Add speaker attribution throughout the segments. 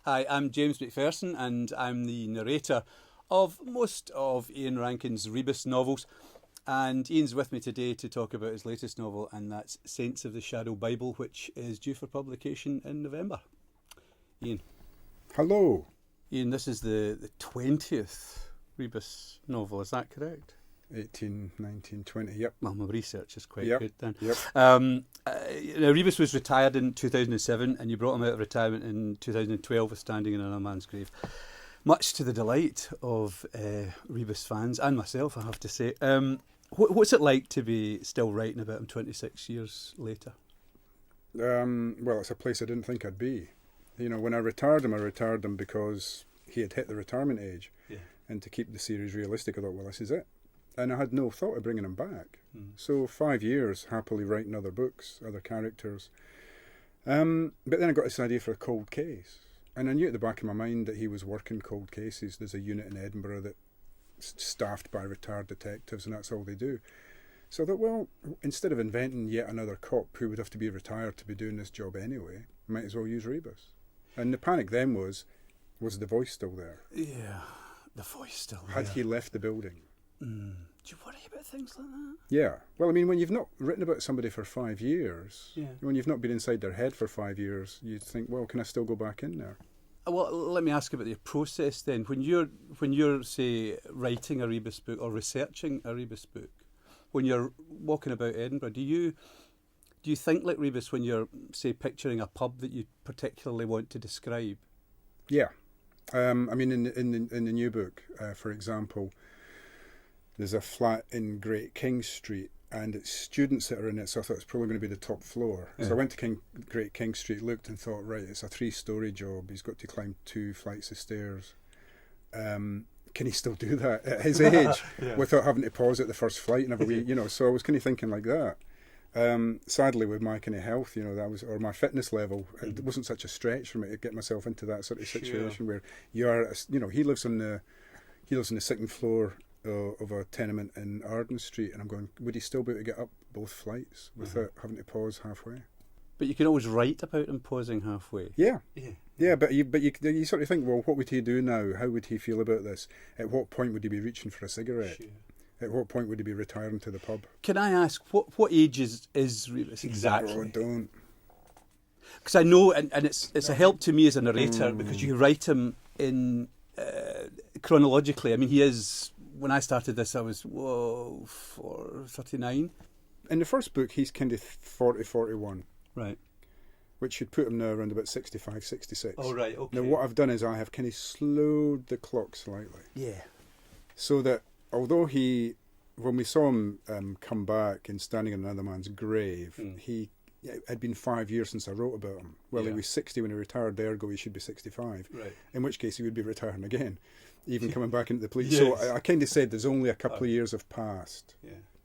Speaker 1: Hi, I'm James McPherson and I'm the narrator of most of Ian Rankin's Rebus novels. And Ian's with me today to talk about his latest novel, and that's Saints of the Shadow Bible, which is due for publication in November. Ian.
Speaker 2: Hello.
Speaker 1: Ian, this is the 20th Rebus novel, is that correct?
Speaker 2: 18, 19, 20, yep.
Speaker 1: Well, my research is quite
Speaker 2: Yep,
Speaker 1: good then.
Speaker 2: yep.
Speaker 1: Rebus was retired in 2007 and you brought him out of retirement in 2012 with Standing in Another Man's Grave. Much to the delight of Rebus fans and myself, I have to say. What's it like to be still writing about him 26 years later?
Speaker 2: Well, it's a place I didn't think I'd be. You know, when I retired him because he had hit the retirement age.
Speaker 1: Yeah.
Speaker 2: And to keep the series realistic, I thought, well, this is it. And I had no thought of bringing him back. So 5 years happily writing other books, other characters. But then I got this idea for a cold case. And I knew at the back of my mind that he was working cold cases. There's a unit in Edinburgh that's staffed by retired detectives, and that's all they do. So I thought, well, instead of inventing yet another cop who would have to be retired to be doing this job anyway, might as well use Rebus. And the panic then was the voice still there?
Speaker 1: Yeah, the voice still there.
Speaker 2: Had he left the building?
Speaker 1: Do you worry about things like that?
Speaker 2: Yeah. Well, I mean, when you've not written about somebody for 5 years,
Speaker 1: Yeah.
Speaker 2: when you've not been inside their head for 5 years, you think, well, can I still go back in there?
Speaker 1: Well, let me ask about your process then. When you're say writing a Rebus book or researching a Rebus book, when you're walking about Edinburgh, do you think like Rebus when you're say picturing a pub that you particularly want to describe?
Speaker 2: Yeah. I mean, in the new book, for example, there's a flat in Great King Street, and it's students that are in it, so I thought it's probably going to be the top floor. Yeah. So I went to Great King Street, looked and thought, right, it's a 3-story job. He's got to climb 2 flights of stairs. Can he still do that at his age without having to pause at the first flight and have a wee, so I was kind of thinking like that. Sadly, with my kind of health, or my fitness level, it wasn't such a stretch for me to get myself into that sort of situation where you are, he lives on the 2nd floor of a tenement in Arden Street, and I'm going, would he still be able to get up both flights without having to pause halfway?
Speaker 1: But you can always write about him pausing halfway.
Speaker 2: Yeah. But you sort of think, well, what would he do now? How would he feel about this? At what point would he be reaching for a cigarette? Sure. At what point would he be retiring to the pub?
Speaker 1: Can I ask, what age is Rebus exactly?
Speaker 2: Oh, don't.
Speaker 1: Because I know, and it's a help to me as a narrator, because you write him in chronologically. I mean, he is, when I started this, I was, 39.
Speaker 2: In the first book, he's kind of 40, 41.
Speaker 1: Right.
Speaker 2: Which should put him now around about 65, 66.
Speaker 1: Oh, right, okay.
Speaker 2: Now, what I've done is I have kind of slowed the clock slightly.
Speaker 1: Yeah.
Speaker 2: So that although when we saw him come back and Standing in Another Man's Grave, it had been 5 years since I wrote about him. Well, he was 60 when he retired, ergo he should be 65.
Speaker 1: Right.
Speaker 2: In which case he would be retiring again, even coming back into the police. Yes. So I kind of said there's only a couple of years have passed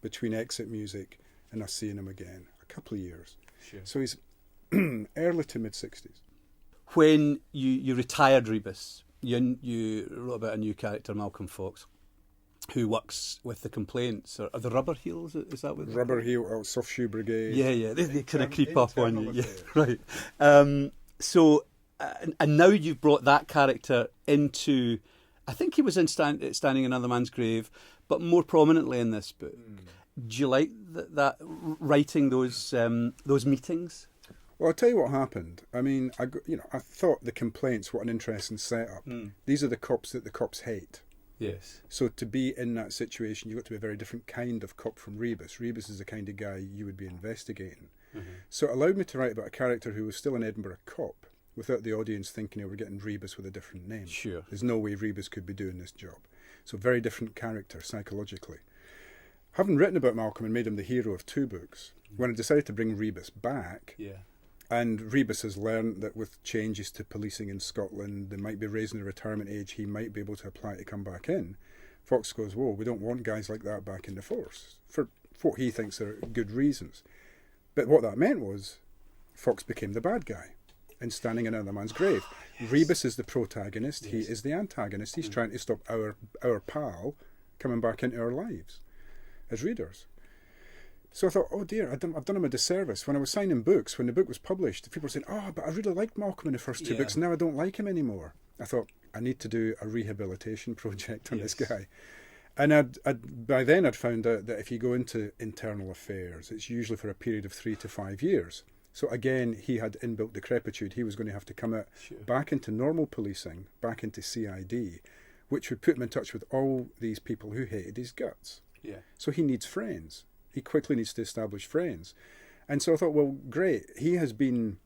Speaker 2: between Exit Music and us seeing him again. A couple of years.
Speaker 1: Sure.
Speaker 2: So he's early to mid-60s.
Speaker 1: When you retired Rebus, you wrote about a new character, Malcolm Fox, who works with the complaints, or the Rubber Heels, is that what
Speaker 2: Rubber Heel, Soft Shoe Brigade.
Speaker 1: Yeah, they kind of creep up on you. Yeah, right. So, and now you've brought that character into, I think he was in Standing in Another Man's Grave, but more prominently in this book. Do you like that writing those meetings?
Speaker 2: Well, I'll tell you what happened. I mean, I thought the complaints, what an interesting setup. These are the cops that the cops hate.
Speaker 1: Yes.
Speaker 2: So to be in that situation, you've got to be a very different kind of cop from Rebus. Rebus is the kind of guy you would be investigating. So it allowed me to write about a character who was still an Edinburgh cop without the audience thinking they were getting Rebus with a different name.
Speaker 1: Sure.
Speaker 2: There's no way Rebus could be doing this job. So very different character psychologically. Having written about Malcolm and made him the hero of 2 books, when I decided to bring Rebus back, and Rebus has learned that with changes to policing in Scotland, they might be raising the retirement age, he might be able to apply to come back in. Fox goes, whoa, we don't want guys like that back in the force, for what he thinks are good reasons. But what that meant was, Fox became the bad guy in Standing in Another Man's Grave. Yes. Rebus is the protagonist, he is the antagonist, he's trying to stop our pal coming back into our lives as readers. So I thought, oh dear, I've done him a disservice. When I was signing books, when the book was published, people were saying, oh, but I really liked Malcolm in the first two books, and now I don't like him anymore. I thought, I need to do a rehabilitation project on this guy. And by then I'd found out that if you go into internal affairs, it's usually for a period of 3 to 5 years. So again, he had inbuilt decrepitude. He was going to have to come out back into normal policing, back into CID, which would put him in touch with all these people who hated his guts.
Speaker 1: Yeah.
Speaker 2: So he needs friends. He quickly needs to establish friends. And so I thought, well, great. He has been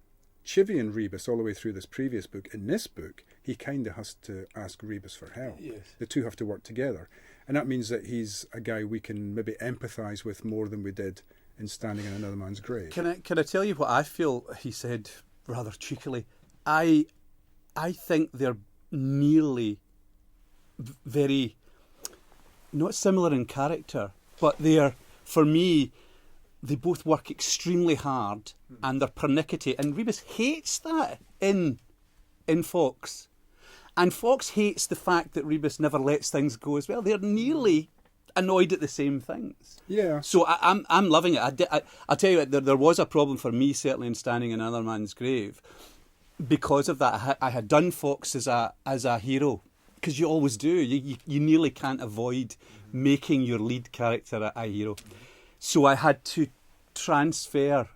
Speaker 2: chivying Rebus all the way through this previous book. In this book, he kind of has to ask Rebus for help.
Speaker 1: Yes.
Speaker 2: The two have to work together. And that means that he's a guy we can maybe empathise with more than we did in Standing in Another Man's Grave.
Speaker 1: Can I tell you what I feel he said rather cheekily? I think they're nearly very, not similar in character, but they are, for me, they both work extremely hard and they're pernickety. And Rebus hates that in Fox. And Fox hates the fact that Rebus never lets things go as well. They're nearly annoyed at the same things.
Speaker 2: Yeah.
Speaker 1: So I'm loving it. I'll tell you, there was a problem for me, certainly, in Standing in Another Man's Grave. Because of that, I had done Fox as a hero. Because you always do. You nearly can't avoid making your lead character a hero. So I had to transfer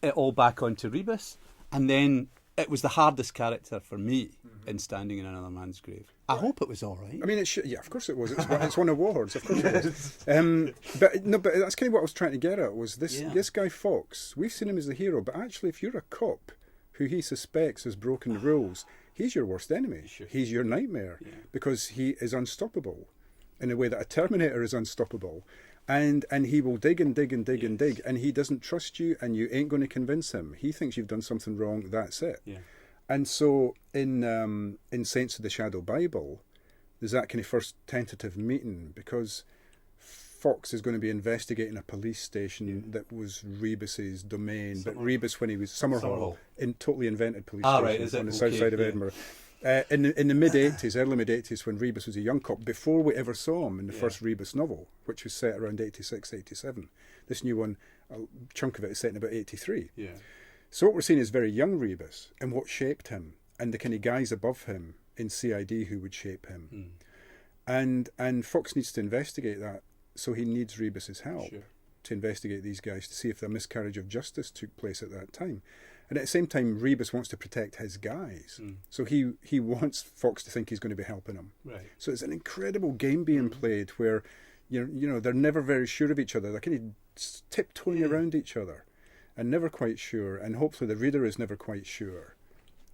Speaker 1: it all back onto Rebus. And then it was the hardest character for me in Standing in Another Man's Grave. I hope it was all right.
Speaker 2: I mean, yeah, of course it was. It's won awards, of course it was. But that's kind of what I was trying to get at, was this guy Fox, we've seen him as the hero, but actually if you're a cop who he suspects has broken the rules, he's your worst enemy. Sure. He's your nightmare, because he is unstoppable in a way that a Terminator is unstoppable. And he will dig and dig and dig and dig, and he doesn't trust you, and you ain't going to convince him. He thinks you've done something wrong, that's it. Yeah. And so in Saints of the Shadow Bible, there's that kind of first tentative meeting, because Fox is going to be investigating a police station that was Rebus's domain, but Rebus, when he was Summerhall, totally invented police stations on the south side of Edinburgh. In the mid-80s, early mid-80s, when Rebus was a young cop, before we ever saw him in the first Rebus novel, which was set around 86, 87. This new one, a chunk of it is set in about 83. Yeah. So what we're seeing is very young Rebus, and what shaped him, and the kind of guys above him in CID who would shape him. And Fox needs to investigate that, so he needs Rebus's help to investigate these guys, to see if a miscarriage of justice took place at that time. And at the same time, Rebus wants to protect his guys. So he wants Fox to think he's going to be helping him. Right. So it's an incredible game being played where, you know, they're never very sure of each other. They're kind of tiptoeing around each other and never quite sure. And hopefully the reader is never quite sure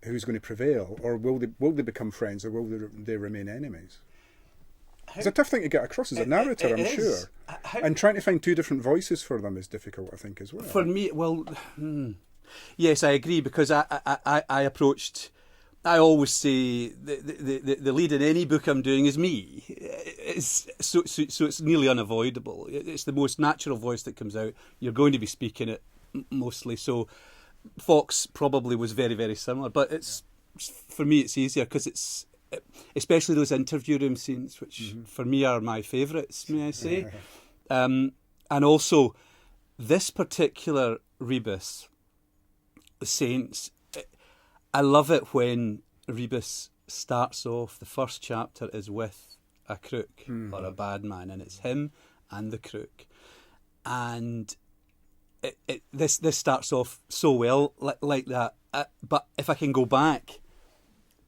Speaker 2: who's going to prevail, or will they become friends, or will they remain enemies? It's a tough thing to get across as a narrator, I'm sure. And trying to find two different voices for them is difficult, I think, as well.
Speaker 1: For me, well... Yes, I agree, because I approached... I always say the lead in any book I'm doing is me. So it's nearly unavoidable. It's the most natural voice that comes out. You're going to be speaking it mostly. So Fox probably was very, very similar. But for me, it's easier, because it's... especially those interview room scenes, which for me are my favourites, may I say. And also, this particular Rebus... Saints, I love it when Rebus starts off, the first chapter is with a crook or a bad man, and it's him and the crook, and this starts off so well like that. But if I can go back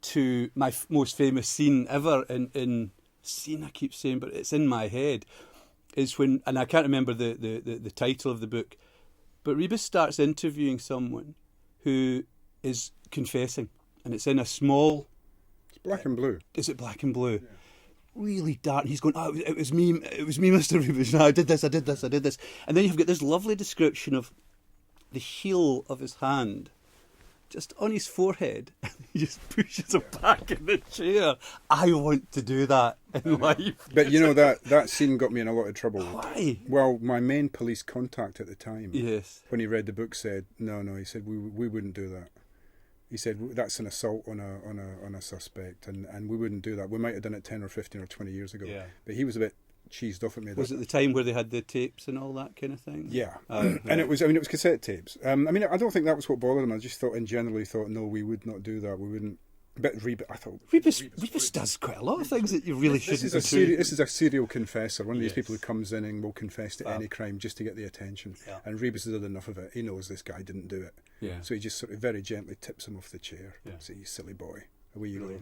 Speaker 1: to my most famous scene ever in scene, I keep saying, but it's in my head, is when, and I can't remember the title of the book, but Rebus starts interviewing someone who is confessing, and it's in a small...
Speaker 2: It's black and blue.
Speaker 1: Is it black and blue? Yeah. Really dark. He's going, oh, it was me, Mr. Rebus. No, I did this. And then you've got this lovely description of the heel of his hand just on his forehead. He just pushes him back in the chair. I want to do that in life.
Speaker 2: But you know, that scene got me in a lot of trouble.
Speaker 1: Why?
Speaker 2: Well, my main police contact at the time,
Speaker 1: yes,
Speaker 2: when he read the book, said, no, he said, we wouldn't do that. He said, that's an assault on a suspect, and we wouldn't do that. We might have done it 10 or 15 or 20 years ago. Yeah. But he was a bit cheesed off at me.
Speaker 1: Was it the time where they had the tapes and all that kind of thing?
Speaker 2: Yeah,
Speaker 1: Right.
Speaker 2: and it was cassette tapes. I mean, I don't think that was what bothered him. I just thought, no, we would not do that. We wouldn't. But I thought
Speaker 1: Rebus does quite a lot of things that you really shouldn't do.
Speaker 2: This is a serial confessor, one of these people who comes in and will confess to any crime just to get the attention.
Speaker 1: Yeah.
Speaker 2: And Rebus has had enough of it. He knows this guy didn't do it.
Speaker 1: Yeah.
Speaker 2: So he just sort of very gently tips him off the chair.
Speaker 1: Yeah.
Speaker 2: Say, "You silly boy, away you go."